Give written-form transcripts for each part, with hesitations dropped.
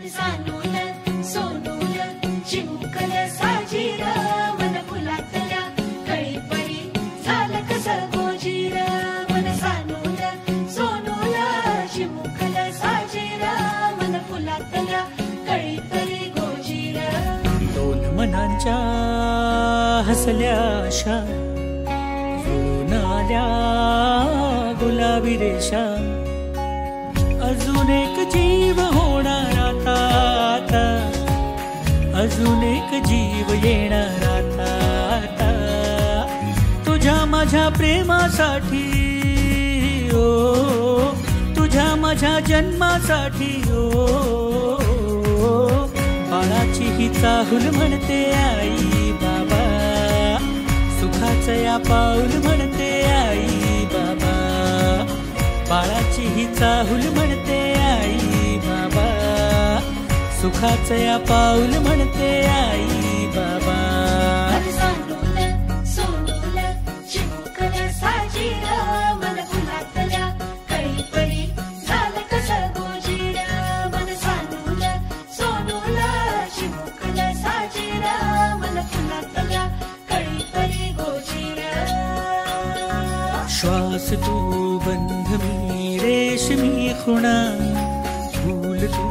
सानूल सोनूल चिमुकल साजीर मन फुलातल्या कळीपरी झालं कसं गोजीर मन सानूल सोनूल चिमुकल साजीर मन फुलातल्या कळीपरी गोजीर दोन मनांच्या हसल्या आशा जुळून आल्या गुलाबी रेषा अजून एक जीव होणार आता आता अजून एक जीव येणार आता आता तुझ्या माझ्या प्रेमासाठी ओ तुझ्या माझ्या जन्मासाठी ओ बाळाची ही चाहूल म्हणते आई बाबा सुखाचं या पाऊल म्हणते आई बाबा बाळाची ही चाहूल म्हणते आई बाबा सुखाचं या पाऊल म्हणते आई बाबा सानूल सोनूल चिमुकल साजीर मन फुलातल्या कळीपरी झालं कसं गोजीर मन सानूल सोनूल चिमुकल साजीर मन फुलातल्या कळीपरी गोजीर श्वास तू बंध मी रेशमी खुणा फूल तू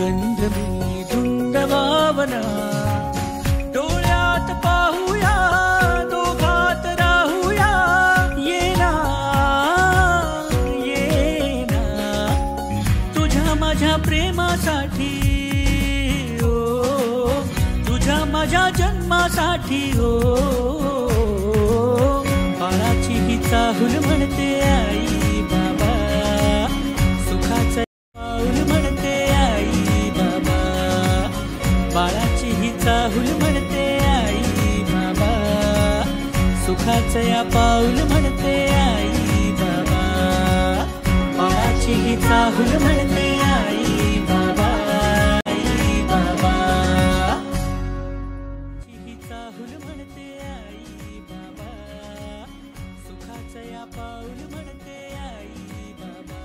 गंध मी धुंद भावना डोळ्यात पाहूया दोघात राहूया येना येना तुझ्या माझ्या प्रेमासाठी ओ तुझ्या माझ्या जन्मासाठी ओ बाळाची ही चाहूल म्हणते आई बाबा सुखाचं पाऊल म्हणते आई बाबा बाळाची ही चाहूल म्हणते आई बाबा सुखाचं या पाऊल म्हणते आई बाबा बाळाची ही चाहूल म्हणते आई बाबा आई बाबा ही चाहूल म्हणते आई बाबा सुखाचं या पाऊल म्हणते आई बाबा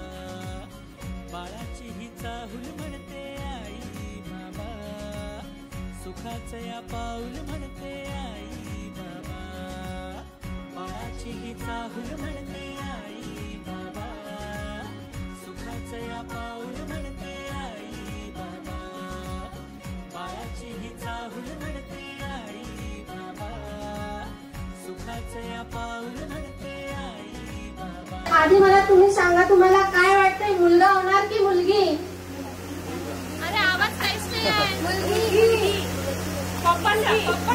बाळाची ही चाहूल म्हणते आई बाबा सुखाचं या पाऊल म्हणते आई बाबा बाळाची ही चाहूल म्हणते आई बाबा सुखाचं या पाऊल म्हणते आई बाबा बाळाची ही चाहूल म्हणते आई बाबा सुखाचं या पाऊल म्हणते आई बाबा आधी मला तुम्ही सांगा तुम्हाला काय वाटतंय मुलगा होणार की मुलगी? अरे आवाज काहीच नाही आहे. मुलगी पप्पा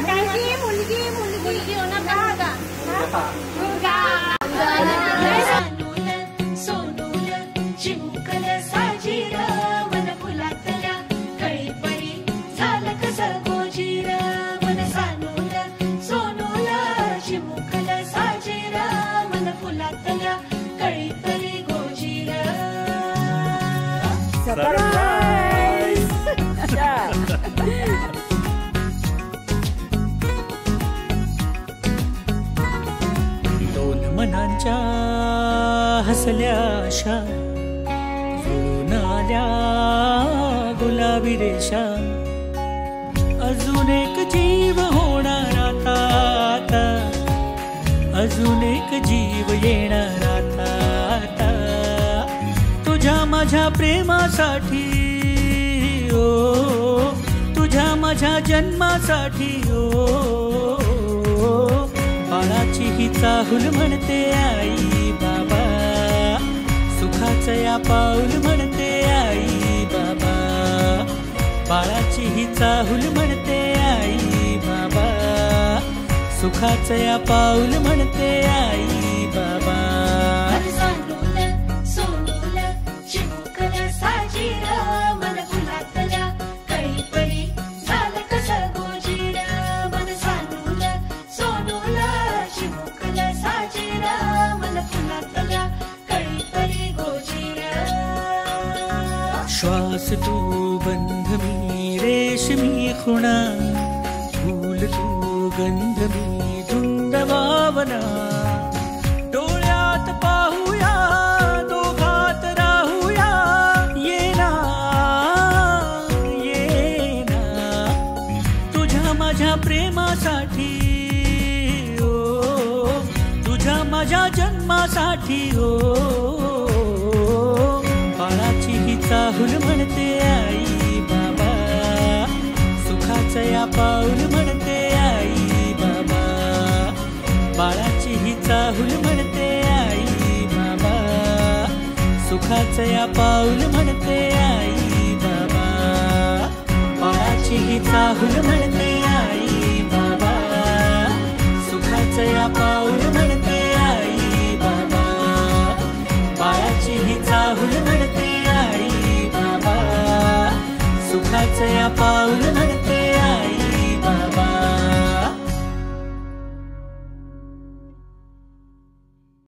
काय मुलगी मुलगी मुलगी होणार का मुलगा सानूल सोनूल चिमुकल साजीर मन फुलातल्या कळीपरी झालं कसं गोजीर मन सानूल सोनूल चिमुकल साजीर मन फुलातल्या कळीपरी गोजीर दोन मनांच्या हसल्या आशा जुळून आल्या गुलाबी रेषा अजून एक जीव होणार आता आता अजून एक जीव येणार आता आता तुझ्या माझ्या प्रेमासाठी ओ तुझ्या माझ्या जन्मासाठी ओ बाळाची ही चाहूल म्हणते आई बाबा सुखाचं या पाऊल म्हणते आई बाबा बाळाची ही चाहूल म्हणते आई बाबा सुखाचं या पाऊल म्हणते आई बाबा सानूल सोनूल चिमुकल साजीर मन फुलातल्या कळीपरी झालं कसं गोजीर मन सानूल सोनूल चिमुकल साजीर मन फुलातल्या कळीपरी गोजीर श्वास तू बंध मी रेशमी खुणा फूल तू गंध मी धुंद भावना डोळ्यात पाहूया दोघात राहूया येना माझ्या जन्मासाठी हो बाळाची ही चाहूल म्हणते आई बाबा सुखाचं या पाऊल म्हणते आई बाबा बाळाची ही चाहूल म्हणते आई बाबा सुखाचं या पाऊल म्हणते आई बाबा बाळाची ही चाहूल म्हणते